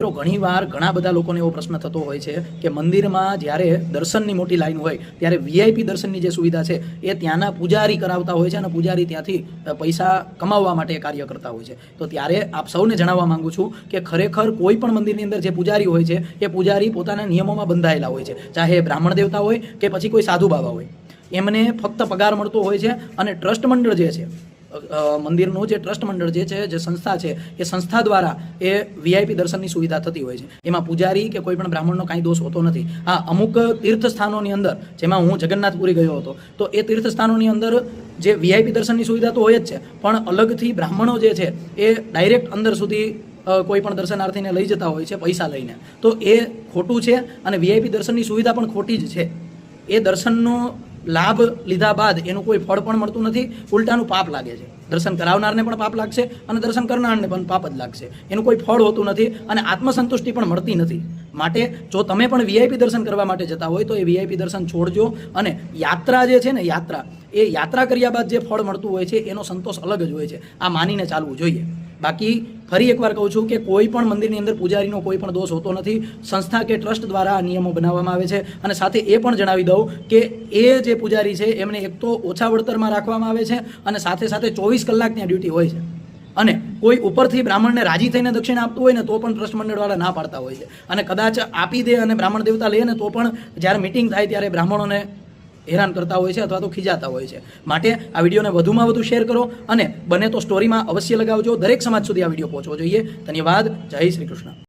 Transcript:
ઘણીવાર ઘણા બધા લોકોને એવો પ્રશ્ન થતો હોય છે કે મંદિરમાં જ્યારે દર્શનની મોટી લાઈન હોય ત્યારે વીઆઈપી દર્શનની જે સુવિધા છે એ ત્યાંના પૂજારી કરાવતા હોય છે અને પૂજારી ત્યાંથી પૈસા કમાવવા માટે કાર્ય કરતા હોય છે. તો ત્યારે આપ સૌને જણાવવા માંગુ છું કે ખરેખર કોઈ પણ મંદિરની અંદર જે પૂજારી હોય છે એ પૂજારી પોતાના નિયમોમાં બંધાયેલા હોય છે, ચાહે બ્રાહ્મણ દેવતા હોય કે પછી કોઈ સાધુ બાબા હોય. એમને ફક્ત પગાર મળતો હોય છે અને ટ્રસ્ટ મંડળ જે છે, મંદિરનું જે ટ્રસ્ટ મંડળ જે છે, જે સંસ્થા છે, એ સંસ્થા દ્વારા એ વીઆઈપી દર્શનની સુવિધા થતી હોય છે. એમાં પૂજારી કે કોઈ પણ બ્રાહ્મણનો કાંઈ દોષ હોતો નથી. હા, અમુક તીર્થ સ્થાનોની અંદર, જેમાં હું જગન્નાથપુરી ગયો હતો, તો એ તીર્થ સ્થાનોની અંદર જે વીઆઈપી દર્શનની સુવિધા તો હોય જ છે, પણ અલગથી બ્રાહ્મણો જે છે એ ડાયરેક્ટ અંદર સુધી કોઈ પણ દર્શનાર્થીને લઈ જતા હોય છે પૈસા લઈને. તો એ ખોટું છે અને વીઆઈપી દર્શનની સુવિધા પણ ખોટી જ છે. એ દર્શનનો લાભ લીધા બાદ એનું કોઈ ફળ પણ મળતું નથી, ઉલટાનું પાપ લાગે છે. દર્શન કરાવનારને પણ પાપ લાગશે અને દર્શન કરનારને પણ પાપ જ લાગશે. એનું કોઈ ફળ હોતું નથી અને આત્મસંતુષ્ટિ પણ મળતી નથી. માટે જો તમે પણ વીઆઈપી દર્શન કરવા માટે જતા હોય તો એ વીઆઈપી દર્શન છોડજો અને યાત્રા જે છે ને, યાત્રા કર્યા બાદ જે ફળ મળતું હોય છે એનો સંતોષ અલગ જ હોય છે. આ માનીને ચાલવું જોઈએ. બાકી ફરી એકવાર કહું છું કે કોઈ પણ મંદિરની અંદર પૂજારીનો કોઈ પણ દોષ હોતો નથી. સંસ્થા કે ટ્રસ્ટ દ્વારા આ નિયમો બનાવવામાં આવે છે. અને સાથે એ પણ જણાવી દઉં કે એ જે પૂજારી છે એમને એક તો ઓછા વળતરમાં રાખવામાં આવે છે અને સાથે સાથે 24 કલાક ત્યાં ડ્યુટી હોય છે. અને કોઈ ઉપરથી બ્રાહ્મણને રાજી થઈને દક્ષિણા આપતું હોય ને તો પણ ટ્રસ્ટ મંડળવાળા ના પાડતા હોય છે. અને કદાચ આપી દે અને બ્રાહ્મણ દેવતા લે ને તો પણ જ્યારે મિટિંગ થાય ત્યારે બ્રાહ્મણોને હેરાન કરતા હોય છે અથવા તો ખીજાતા હોય છે. માટે આ વિડીયોને વધુમાં વધુ શેર કરો અને બને તો સ્ટોરીમાં અવશ્ય લગાવજો. દરેક સમાજ સુધી આ વિડીયો પહોંચવો જોઈએ. ધન્યવાદ. જય શ્રી કૃષ્ણ.